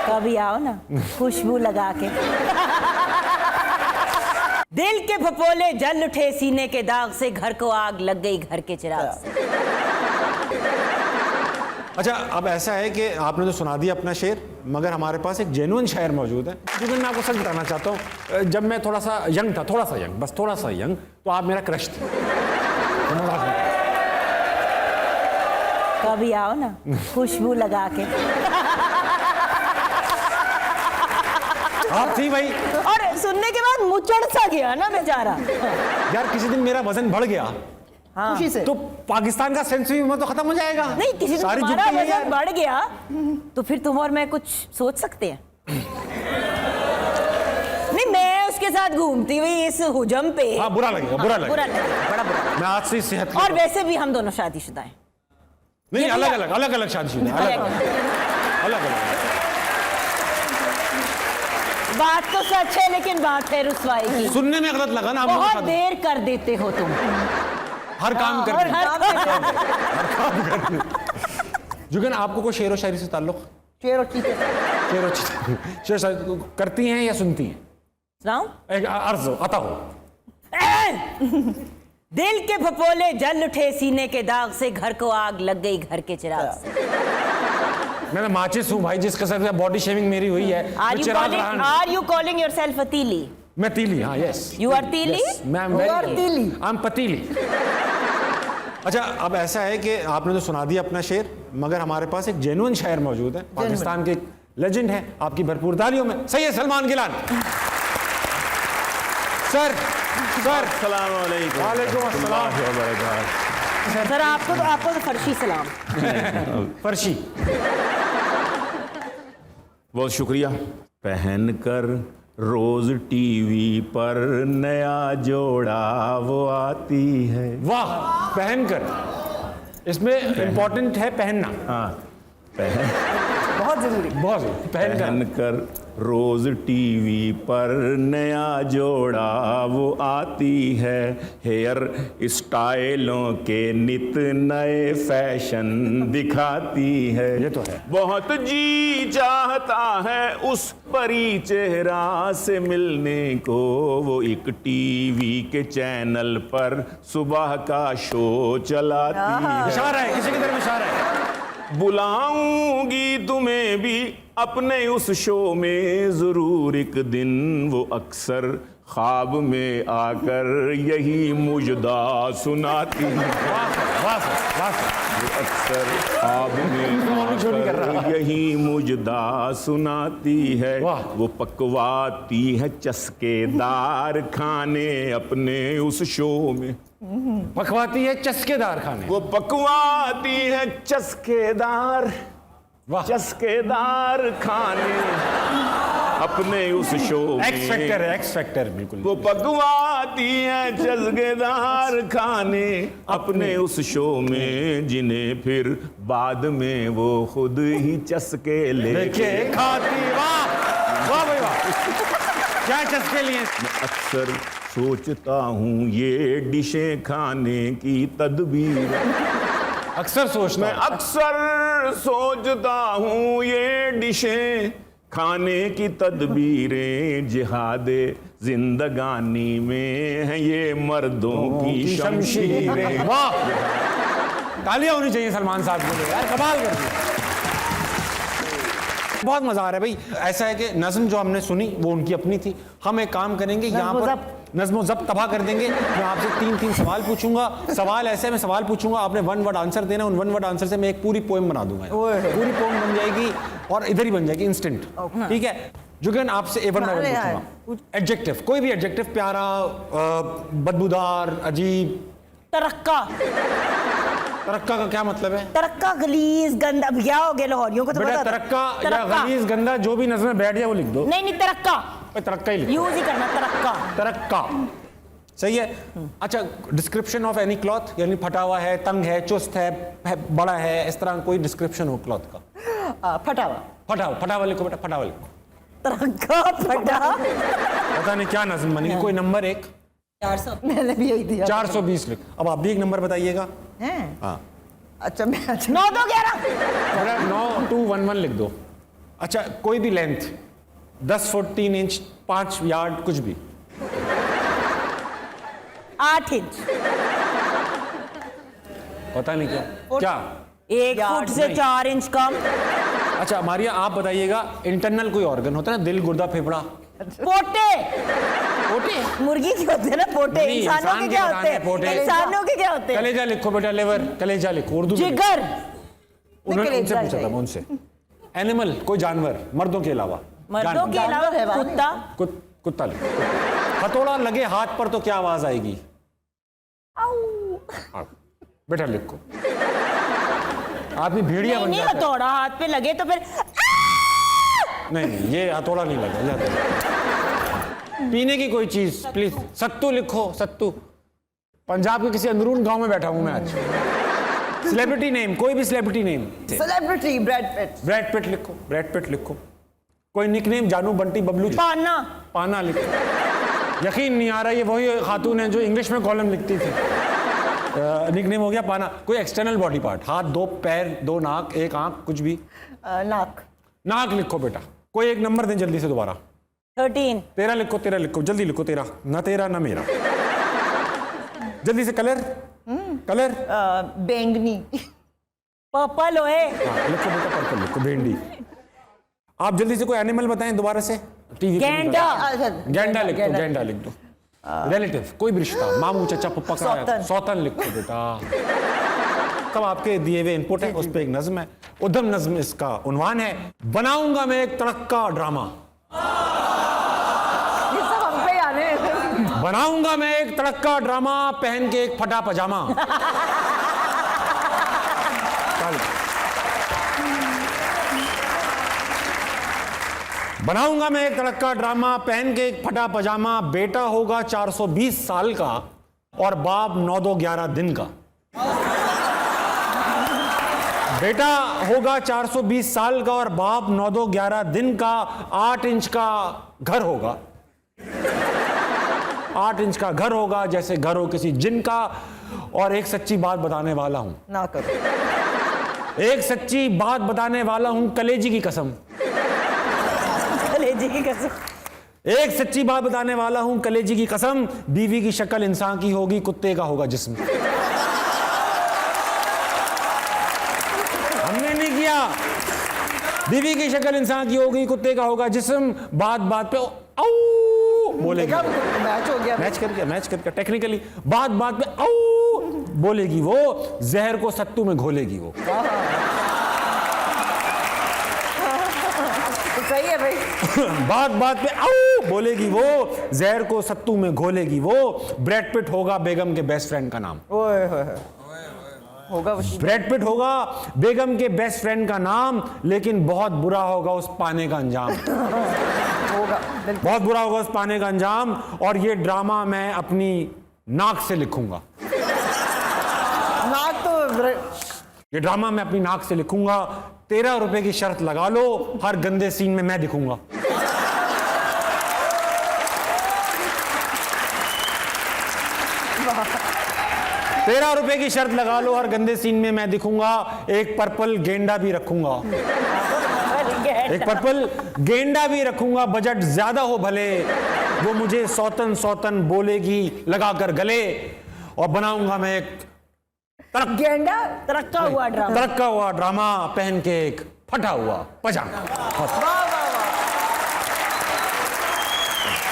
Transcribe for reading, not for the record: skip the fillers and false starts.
कभी आओ ना खुशबू लगा के। दिल के फपोले जल उठे सीने के दाग से, घर को आग लग गई घर के चिराग से। अच्छा, अब ऐसा है कि आपने तो सुना दिया अपना शेर, मगर हमारे पास एक जेन्युइन शायर मौजूद है, जो मैं आपको सच बताना चाहता हूँ। जब मैं थोड़ा सा यंग था, थोड़ा सा यंग, बस थोड़ा सा यंग, तो आप मेरा क्रश थे। कभी आओ ना खुशबू लगा के। आप थी भाई। और सुनने के बाद मुचड़ सा गया ना बेचारा। यार किसी दिन मेरा वजन बढ़ गया, हाँ। खुशी से तो पाकिस्तान का सेंस ऑफ ह्यूमर तो खत्म हो जाएगा। नहीं, किसी दिन सारी तुम्हारा जुटती है वजन बढ़ गया तो फिर तुम और मैं कुछ सोच सकते हैं। नहीं, मैं उसके साथ घूमती हुई इस हुजम पे। हाँ, बुरा लगेगा, बुरा लगेगा, बुरा लगेगा, बड़ा बुरा। मैं आज से सेहत और वैसे भी हम दोनों शादीशुदा हैं। नहीं, अलग अलग अलग अलग शादीशुदा, अलग अलग अलग। बात तो सच है, लेकिन बात है रुसवाई की। सुनने में गलत लगा ना। बहुत देर कर देते हो तुम हर काम हर करते काम करते। जुगन, आपको कोई शेर व शायरी से ताल्लुक? शेर और चीते शेर शायरी करती हैं या सुनती हैं? सुनाऊं? एक अर्ज अता हो। दिल के फपोले जल उठे सीने के दाग से, घर को आग लग गई घर के चिराग से। मैं माचिस हूँ भाई, जिसके साथ बॉडी शेविंग मेरी हुई है। Are you calling yourself a तीली? मैं तीली, हाँ, यस। You are तीली? I'm पतीली। अच्छा, अब ऐसा है कि आपने तो सुना दिया अपना शेर, मगर हमारे पास एक जेन्युइन शायर मौजूद है, पाकिस्तान के एक लेजेंड है। आपकी भरपूर तालियों में सैयद सलमान गिलान। सर अस्सलाम वालेकुम। वालेकुम अस्सलाम। सर, आपको तो फर्शी सलाम। फर्शी। बहुत शुक्रिया। पहन कर रोज टीवी पर नया जोड़ा वो आती है। वाह, पहनकर, इसमें इंपॉर्टेंट है पहनना। हाँ, बहुत जरूरी। बहुत जरूरी। पहनकर रोज टीवी पर नया जोड़ा वो आती है। हेयर स्टाइलों के नित नए फैशन दिखाती है। ये तो है। बहुत जी चाहता है उस परी चेहरा से मिलने को, वो एक टीवी के चैनल पर सुबह का शो चलाती है। इशारा है, किसी की तरफ इशारा है। बुलाऊंगी तुम्हें भी अपने उस शो में जरूर एक दिन, वो अक्सर ख्वाब में आकर यही मुजदा सुनाती है। वो अक्सर ख्वाब में आकर यही मुजदा सुनाती है। वो पकवाती है चस्केदार खाने अपने उस शो में। पकवाती है चस्केदार खाने। वो पकवाती है चस्केदार खाने अपने उस शो में। एक्स फैक्टर है, एक्स फैक्टर, बिल्कुल। वो पकवाती है चस्केदार खाने अपने उस शो में, जिन्हें फिर बाद में वो खुद ही चस्के लेके खाती। वाह वाह भाई वाह, क्या चस्के लिए। मैं अक्सर सोचता हूँ ये डिशें खाने की तदबीर। अक्सर सोचता मैं अक्सर सोचता हूँ ये डिशें खाने की तदबीरें, जिहादे जिंदगानी में है ये मर्दों की शमशीरें। वाह, तालियां होनी चाहिए सलमान साहब के लिए, यार कमाल कर दिया। बहुत मजा आ रहा है भाई। ऐसा है कि नज़्म जो हमने सुनी वो उनकी अपनी थी। हम एक काम करेंगे, यहाँ पर नज़्म ज़ब्त तबाह कर देंगे। मैं आपसे 3 सवाल पूछूंगा। सवाल ऐसे में सवाल पूछूंगा, आपने 1 वर्ड आंसर देना। उन 1 वर्ड आंसर से मैं एक पूरी पोएम बना दूंगा। पूरी पोएम बन जाएगी और इधर ही बन जाएगी इंस्टेंट। ठीक है जुगन, आपसे A1 पूछूंगा। एडजेक्टिव, कोई भी एडजेक्टिव, प्यारा, बदबूदार, अजीब। तरक्का। तरक्का का क्या मतलब है? तरक्का गलीज गंदा। क्या हो गया लाहौरियों को तो बेटा, तरक्का या गलीज गंदा जो भी नज़र में बैठ जाए वो लिख दो। नहीं, तरक्का। तरक्का ही लिखो। यूज ही करना, तरक्का। तरक्का सही है। अच्छा, डिस्क्रिप्शन ऑफ एनी क्लॉथ, यानी फटा हुआ है, तंग है, चुस्त है, बड़ा है, इस तरह कोई डिस्क्रिप्शन हो क्लॉथ का। फटा हुआ लिखो बेटा, फटा हुआ लिखो। तरक्का फटा। पता नहीं क्या नज़्म बनी। कोई नंबर 1। 400। मैंने भी यही दिया। 420 लिख। अब आप भी एक नंबर बताइएगा। हैं? हाँ। अच्छा, मैं 9 2 11। 9 2 1 1 लिख दो। अच्छा कोई भी लेंथ 10 फुट 3 इंच 5 यार्ड कुछ भी 8 इंच। पता नहीं क्या क्या 1 फुट से नहीं। 4 इंच कम। अच्छा मारिया आप बताइएगा इंटरनल कोई ऑर्गन होता है ना, दिल गुर्दा फेफड़ा पोटे। पोटे मुर्गी के होते हैं ना पोटे, नहीं, इंसानों इंसान के के क्या बताने होते हैं? पोटे। इंसानों के क्या होते हैं? कलेजा लिखो बेटा, लिवर कलेजा लिखो उर्दू में। जिगर। उन्होंने उनसे कलेजा पूछा था चाहिए। उनसे। एनिमल कोई जानवर मर्दों के अलावा। मर्दों के अलावा जानवर है, कुत्ता। कुत्ता लिखो। हथौड़ा लगे हाथ पर तो क्या आवाज आएगी? हाँ, बेटा लिखो। आदमी भेड़िया बन नहीं जाता है। हथौड़ा हाथ पे लगे तो फिर नहीं ये हथौड़ा नहीं लगा जाता। पीने की कोई चीज प्लीज। सत्तू लिखो, सत्तू। पंजाब के किसी अंदरून गांव में बैठा हूं मैं आज। सेलिब्रिटी नेम, कोई भी celebrity name. Celebrity Brad Pitt. Brad Pitt लिखो, ब्रैड पिट लिखो। कोई निकनेम जानू बंटी बबलू पाना। पाना लिखो। यकीन नहीं आ रहा ये वही खातून है जो इंग्लिश में कॉलम लिखती थी। निकनेम हो गया पाना। कोई एक्सटर्नल बॉडी पार्ट, हाथ 2 पैर 2 नाक 1 आंख कुछ भी। नाक। नाक लिखो बेटा। कोई एक नंबर दें जल्दी से दोबारा। 13। 13 लिखो, 13 लिखो जल्दी लिखो। 13 ना तेरा ना मेरा। जल्दी से। कलर कलर बैंगनी। पर्पल होए। हाँ, लिखो बेटा पर्पल लिखो। भेंडी। आप जल्दी से कोई एनिमल बताएं दोबारा से। टीवी गेंडा। गेंडा लिख दो, गेंडा लिख दो। रिलेटिव कोई भी रिश्ता, मामू चाचा पप्पा का। सौतन। सौतन लिखो बेटा। सब आपके दिए हुए इनपुट है, उस पे एक नज्म है। उधम नज्म इसका उन्वान है। बनाऊंगा मैं एक तड़क्का ड्रामा। ये सब हम पे ही आने हैं। बनाऊंगा मैं एक तड़क्का ड्रामा पहन के एक फटा पजामा। चल। बनाऊंगा मैं एक तड़क्का ड्रामा पहन के एक फटा पजामा। बेटा होगा 420 साल का और बाप 9-2-11 दिन का। बेटा होगा 420 साल का और बाप 9-2-11 दिन का। 8 इंच का घर होगा। 8 इंच का घर होगा जैसे घर हो किसी जिन का। और एक सच्ची बात बताने वाला हूं। ना करो। एक सच्ची बात बताने वाला हूं कलेजी की कसम। कलेजी की कसम। एक सच्ची बात बताने वाला हूं कलेजी की कसम। बीवी की शक्ल इंसान की होगी, कुत्ते का होगा जिस्म। हमने नहीं किया। बीवी की शक्ल इंसान की होगी, कुत्ते का होगा जिस्म। बात बात पे औ बोलेगी। मैच हो गया। मैच करके टेक्निकली बात बात पे औ बोलेगी वो। जहर को सत्तू में घोलेगी वो। सही है भाई। बात बात पे औ बोलेगी वो। जहर को सत्तू में घोलेगी वो। ब्रैड पिट होगा बेगम के बेस्ट फ्रेंड का नाम। ओए होए होगा वही। ब्रैड पिट होगा बेगम के बेस्ट फ्रेंड का नाम। लेकिन बहुत बुरा होगा उस पाने का अंजाम। होगा बिल्कुल। बहुत बुरा होगा उस पाने का अंजाम। और ये ड्रामा मैं अपनी नाक से लिखूंगा। नाक तो ये ड्रामा मैं अपनी नाक से लिखूंगा। 13 रुपए की शर्त लगा लो, हर गंदे सीन में मैं दिखूंगा। तेरह रुपए की शर्त लगा लो, हर गंदे सीन में मैं दिखूंगा। एक पर्पल गेंडा भी रखूंगा। एक पर्पल गेंडा भी रखूंगा। बजट ज्यादा हो भले, वो मुझे सौतन सौतन बोलेगी लगाकर गले। और बनाऊंगा मैं एक गेंडा तरक्का हुआ ड्रामा। तरक्का हुआ ड्रामा पहन के एक फटा हुआ पजामा। वाह